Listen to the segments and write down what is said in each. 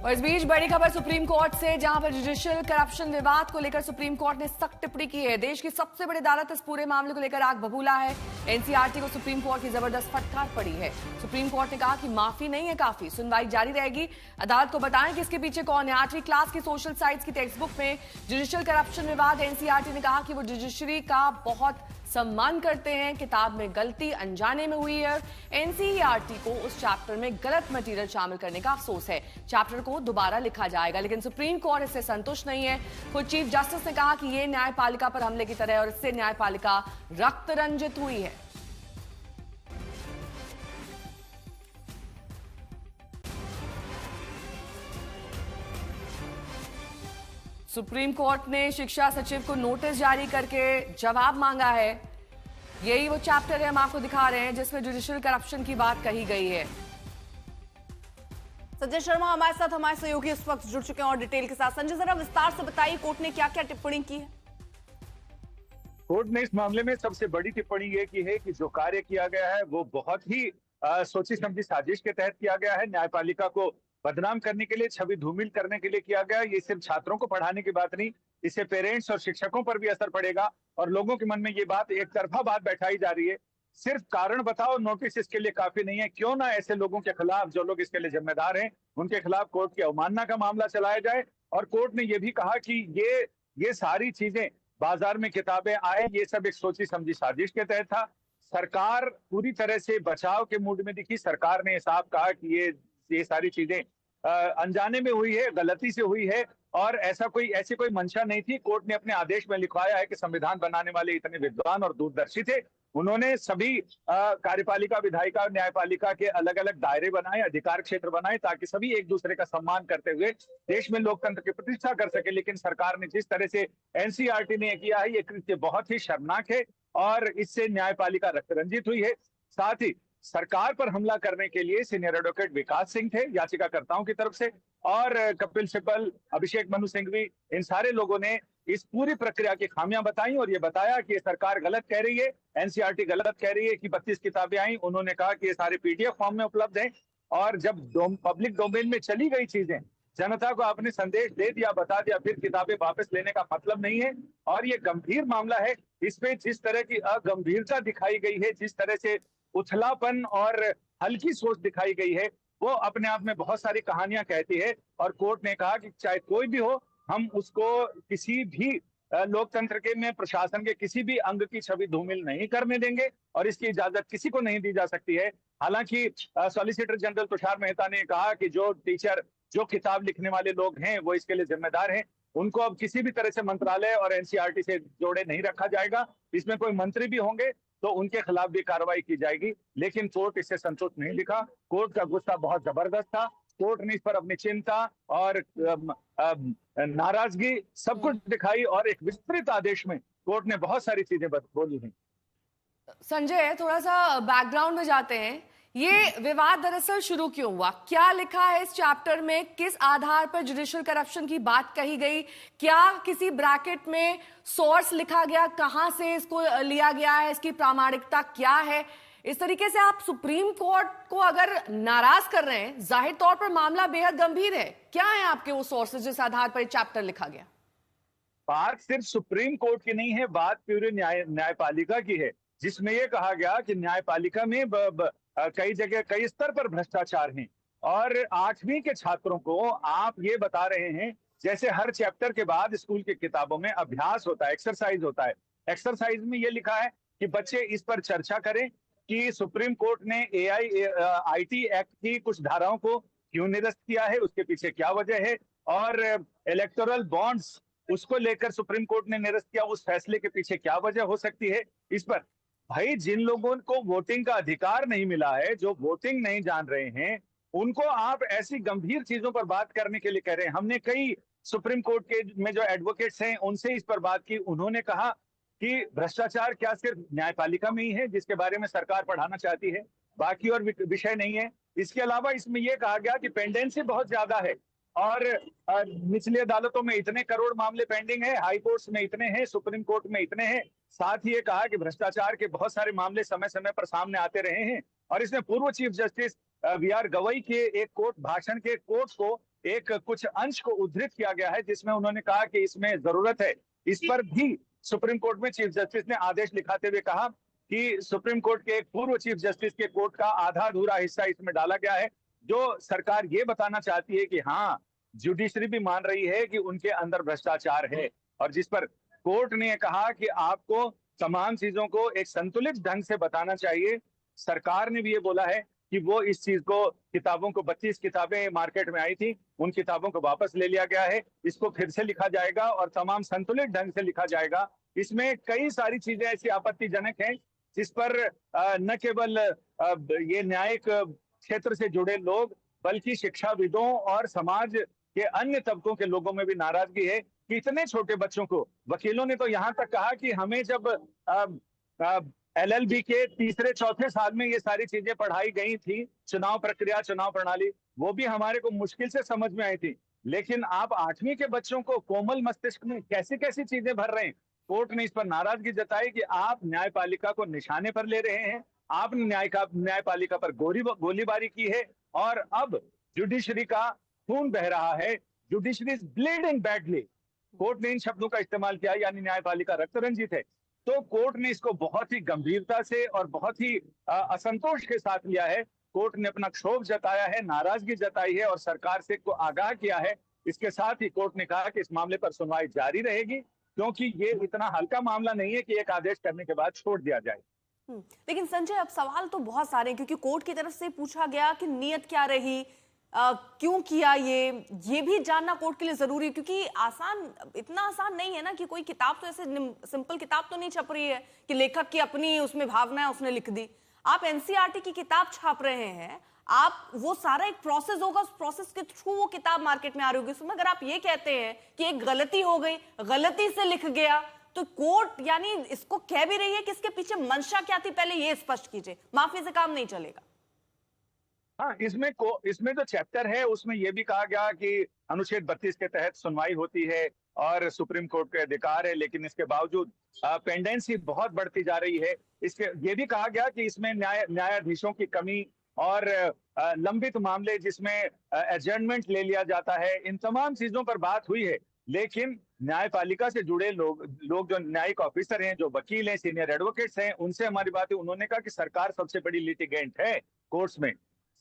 और इस बीच बड़ी खबर सुप्रीम कोर्ट से, जहां पर जुडिशियल करप्शन विवाद को लेकर सुप्रीम कोर्ट ने सख्त टिप्पणी की है। देश की सबसे बड़ी अदालत इस पूरे मामले को लेकर आग बबूला है। एनसीईआरटी को सुप्रीम कोर्ट की जबरदस्त फटकार पड़ी है। सुप्रीम कोर्ट ने कहा कि माफी नहीं है काफी, सुनवाई जारी रहेगी। अदालत को बताएं कि इसके पीछे कौन है। 8वीं क्लास की सोशल साइंस की टेक्स्ट बुक में जुडिशियल करप्शन विवाद, एनसीईआरटी ने कहा कि वो जुडिशरी का बहुत सम्मान करते हैं। किताब में गलती अनजाने में हुई है। एनसीईआरटी को उस चैप्टर में गलत मटेरियल शामिल करने का अफसोस है। चैप्टर को दोबारा लिखा जाएगा, लेकिन सुप्रीम कोर्ट इससे संतुष्ट नहीं है। खुद चीफ जस्टिस ने कहा कि यह न्यायपालिका पर हमले की तरह है और इससे न्यायपालिका रक्त रंजित हुई है। सुप्रीम कोर्ट ने शिक्षा सचिव को नोटिस जारी करके जवाब मांगा है। यही वो चैप्टर है हम आपको दिखा रहे हैं जिसमें जुडिशियल करप्शन की बात कही गई है। संजय शर्मा हमारे साथ, हमारे सहयोगी इस वक्त जुड़ चुके हैं और डिटेल के साथ। संजय, जरा विस्तार से बताइए कोर्ट ने क्या क्या टिप्पणी की है। कोर्ट ने इस मामले में सबसे बड़ी टिप्पणी ये की है कि जो कार्य किया गया है वो बहुत ही सोची समझी साजिश के तहत किया गया है। न्यायपालिका को बदनाम करने के लिए, छवि धूमिल करने के लिए किया गया। ये सिर्फ छात्रों को पढ़ाने की बात नहीं, इससे पेरेंट्स और शिक्षकों पर भी असर पड़ेगा और लोगों के मन में ये बात, एक तरफा बात बैठाई जा रही है। सिर्फ कारण बताओ नोटिस इसके लिए काफी नहीं है। क्यों ना ऐसे लोगों के खिलाफ, जो लोग इसके लिए जिम्मेदार हैं, उनके खिलाफ कोर्ट की अवमानना का मामला चलाया जाए। और कोर्ट ने यह भी कहा कि ये सारी चीजें, बाजार में किताबें आए, ये सब एक सोची समझी साजिश के तहत था। सरकार पूरी तरह से बचाव के मूड में दिखी। सरकार ने साफ कहा कि ये सारी चीजें अनजाने में हुई है, गलती से हुई है और ऐसी कोई मंशा नहीं थी। कोर्ट ने अपने आदेश में लिखवाया है कि संविधान बनाने वाले इतने विद्वान और दूरदर्शी थे, उन्होंने सभी कार्यपालिका, विधायिका और न्यायपालिका के अलग अलग दायरे बनाए, अधिकार क्षेत्र बनाए, ताकि सभी एक दूसरे का सम्मान करते हुए देश में लोकतंत्र की प्रतिष्ठा कर सके। लेकिन सरकार ने जिस तरह से एनसीईआरटी ने किया है, ये कृत्य बहुत ही शर्मनाक है और इससे न्यायपालिका रक्तरंजित हुई है। साथ ही सरकार पर हमला करने के लिए सीनियर एडवोकेट विकास सिंह थे याचिकाकर्ताओं की तरफ से, और कपिल सिब्बल, अभिषेक मनु सिंघवी, इन सारे लोगों ने इस पूरी प्रक्रिया की खामियां बताई और ये बताया कि ये सरकार गलत कह रही है, एनसीईआरटी गलत कह रही है कि 32 किताबें आई। उन्होंने कहा कि ये सारे पीडीएफ फॉर्म में उपलब्ध हैं और जब पब्लिक डोमेन में चली गई चीजें, जनता को आपने संदेश दे दिया, बता दिया, फिर किताबें वापस लेने का मतलब नहीं है। और ये गंभीर मामला है। इसमें जिस तरह की अगंभीरता दिखाई गई है, जिस तरह से उथलापन और हल्की सोच दिखाई गई है, वो अपने आप में बहुत सारी कहानियां कहती है। और कोर्ट ने कहा कि चाहे कोई भी हो, हम उसको किसी भी लोकतंत्र के में, प्रशासन के किसी भी अंग की छवि धूमिल नहीं करने देंगे और इसकी इजाजत किसी को नहीं दी जा सकती है। हालांकि सॉलिसिटर जनरल तुषार मेहता ने कहा कि जो टीचर, जो किताब लिखने वाले लोग हैं, वो इसके लिए जिम्मेदार हैं। उनको अब किसी भी तरह से मंत्रालय और एनसीईआरटी से जोड़े नहीं रखा जाएगा। इसमें कोई मंत्री भी होंगे तो उनके खिलाफ भी कार्रवाई की जाएगी। लेकिन कोर्ट इससे संतुष्ट नहीं दिखा। कोर्ट का गुस्सा बहुत जबरदस्त था। कोर्ट ने इस पर अपनी चिंता और नाराजगी सब कुछ दिखाई और एक विस्तृत आदेश में कोर्ट ने बहुत सारी चीजें बोली हैं। संजय, थोड़ा सा बैकग्राउंड में जाते हैं। ये विवाद दरअसल शुरू क्यों हुआ? क्या लिखा है इस चैप्टर में? किस आधार पर जुडिशियल करप्शन की बात कही गई? क्या किसी ब्रैकेट में सोर्स लिखा गया? कहां से इसको लिया गया है? इसकी प्रामाणिकता क्या है? इस तरीके से आप सुप्रीम कोर्ट को अगर नाराज कर रहे हैं, जाहिर तौर पर मामला बेहद गंभीर है। क्या है आपके वो सोर्सेज जिस आधार पर चैप्टर लिखा गया? बात सिर्फ सुप्रीम कोर्ट की नहीं है, बात पूरी न्यायपालिका की है, जिसमें यह कहा गया कि न्यायपालिका में कई जगह, कई स्तर पर भ्रष्टाचार हैं। और 8वीं के छात्रों को आप ये बता रहे हैं, जैसे हर चैप्टर के बाद स्कूल की किताबों में अभ्यास होता है, एक्सरसाइज होता है। एक्सरसाइज में ये लिखा है कि बच्चे इस पर चर्चा करें कि सुप्रीम कोर्ट ने आईटी एक्ट की कुछ धाराओं को क्यों निरस्त किया है, उसके पीछे क्या वजह है, और इलेक्टोरल बॉन्ड्स, उसको लेकर सुप्रीम कोर्ट ने निरस्त किया, उस फैसले के पीछे क्या वजह हो सकती है। इस पर भाई, जिन लोगों को वोटिंग का अधिकार नहीं मिला है, जो वोटिंग नहीं जान रहे हैं, उनको आप ऐसी गंभीर चीजों पर बात करने के लिए कह रहे हैं। हमने कई सुप्रीम कोर्ट के में जो एडवोकेट्स हैं उनसे इस पर बात की। उन्होंने कहा कि भ्रष्टाचार क्या सिर्फ न्यायपालिका में ही है जिसके बारे में सरकार पढ़ाना चाहती है, बाकी और विषय नहीं है। इसके अलावा इसमें यह कहा गया कि पेंडेंसी बहुत ज्यादा है और निचली अदालतों में इतने करोड़ मामले पेंडिंग है, हाई कोर्ट्स में इतने हैं, सुप्रीम कोर्ट में इतने हैं। साथ ही ये कहा कि भ्रष्टाचार के बहुत सारे मामले समय समय पर सामने आते रहे हैं और इसमें पूर्व chief justice V R Gavai के एक कोर्ट भाषण के कोर्ट को एक कुछ अंश को उद्धृत किया गया है जिसमें उन्होंने कहा कि इसमें जरूरत है। इस पर भी सुप्रीम कोर्ट में चीफ जस्टिस ने आदेश लिखाते हुए कहा कि सुप्रीम कोर्ट के एक पूर्व चीफ जस्टिस के कोर्ट का आधा अधूरा हिस्सा इसमें डाला गया है, जो सरकार ये बताना चाहती है कि हाँ, जुडिशरी भी मान रही है कि उनके अंदर भ्रष्टाचार है, और जिस पर कोर्ट ने कहा कि आपको तमाम चीजों को एक संतुलित ढंग से बताना चाहिए। सरकार ने भी ये बोला है कि वो इस चीज को, किताबों को, 32 किताबें मार्केट में आई थी, उन किताबों को वापस ले लिया गया है, इसको फिर से लिखा जाएगा और तमाम संतुलित ढंग से लिखा जाएगा। इसमें कई सारी चीजें ऐसी आपत्तिजनक हैं जिस पर न केवल ये न्यायिक क्षेत्र से जुड़े लोग बल्कि शिक्षाविदों और समाज के अन्य तबकों के लोगों में भी नाराजगी है कि इतने छोटे बच्चों को, वकीलों ने तो यहाँ तक कहा कि हमें जब LLB के तीसरे चौथे साल में ये सारी चीजें पढ़ाई गई थी, चुनाव प्रक्रिया, चुनाव प्रणाली, वो भी हमारे को मुश्किल से समझ में आई थी, लेकिन आप 8वीं के बच्चों को कोमल मस्तिष्क में कैसी कैसी चीजें भर रहे हैं। कोर्ट ने इस पर नाराजगी जताई कि आप न्यायपालिका को निशाने पर ले रहे हैं, आपने न्यायपालिका पर गोलीबारी की है और अब जुडिशरी का खून बह रहा है, judiciary is bleeding badly. Court ने इन शब्दों का इस्तेमाल किया, यानी न्यायपालिका रक्त रंजित है। तो कोर्ट ने इसको बहुत ही गंभीरता से और बहुत ही असंतोष के साथ लिया है। कोर्ट ने अपना क्षोभ जताया है, नाराजगी जताई है और सरकार से को आगाह किया है। इसके साथ ही कोर्ट ने कहा कि इस मामले पर सुनवाई जारी रहेगी, क्योंकि ये इतना हल्का मामला नहीं है कि एक आदेश करने के बाद छोड़ दिया जाए। लेकिन संजय, अब सवाल तो बहुत सारे हैं, क्योंकि कोर्ट की तरफ से पूछा गया कि नियत क्या रही, क्यों किया, ये भी जानना कोर्ट के लिए जरूरी है, क्योंकि इतना आसान नहीं है ना कि कोई किताब तो ऐसे सिंपल किताब तो नहीं छप रही है कि लेखक की अपनी उसमें भावना है, उसने लिख दी। आप एनसीईआरटी की किताब छाप रहे हैं, आप वो सारा एक प्रोसेस होगा, उस प्रोसेस के थ्रू वो किताब मार्केट में आ रही होगी। उसमें अगर आप ये कहते हैं कि एक गलती हो गई, गलती से लिख गया, तो कोर्ट यानी इसको कह भी रही है कि इसके पीछे मंशा क्या थी, पहले ये स्पष्ट कीजिए, माफी से काम नहीं चलेगा। हाँ, इसमें जो चैप्टर है उसमें यह भी कहा गया कि अनुच्छेद 32 के तहत सुनवाई होती है और सुप्रीम कोर्ट के अधिकार है, लेकिन इसके बावजूद पेंडेंसी बहुत बढ़ती जा रही है। इसके ये भी कहा गया कि इसमें न्यायाधीशों की कमी और लंबित मामले जिसमें एडजर्नमेंट ले लिया जाता है, इन तमाम चीजों पर बात हुई है। लेकिन न्यायपालिका से जुड़े लोग जो न्यायिक ऑफिसर हैं, जो वकील हैं, सीनियर एडवोकेट्स हैं, उनसे हमारी बात हुई। उन्होंने कहा कि सरकार सबसे बड़ी लिटिगेंट है कोर्ट्स में,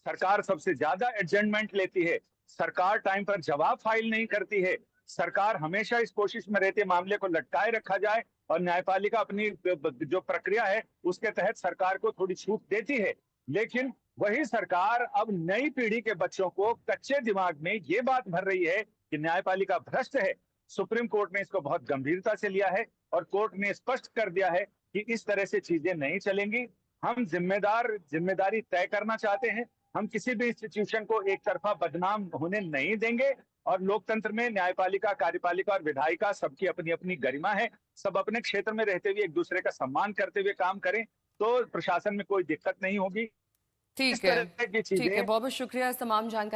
सरकार सबसे ज्यादा एडजर्नमेंट लेती है, सरकार टाइम पर जवाब फाइल नहीं करती है, सरकार हमेशा इस कोशिश में रहती है मामले को लटकाए रखा जाए और न्यायपालिका अपनी जो प्रक्रिया है उसके तहत सरकार को थोड़ी छूट देती है। लेकिन वही सरकार अब नई पीढ़ी के बच्चों को कच्चे दिमाग में ये बात भर रही है कि न्यायपालिका भ्रष्ट है। सुप्रीम कोर्ट ने इसको बहुत गंभीरता से लिया है और कोर्ट ने स्पष्ट कर दिया है कि इस तरह से चीजें नहीं चलेंगी। हम जिम्मेदारी तय करना चाहते हैं, हम किसी भी इंस्टीट्यूशन को एक तरफा बदनाम होने नहीं देंगे और लोकतंत्र में न्यायपालिका, कार्यपालिका और विधायिका सबकी अपनी अपनी गरिमा है। सब अपने क्षेत्र में रहते हुए एक दूसरे का सम्मान करते हुए काम करें तो प्रशासन में कोई दिक्कत नहीं होगी। ठीक है, बहुत बहुत शुक्रिया इस तमाम जानकारी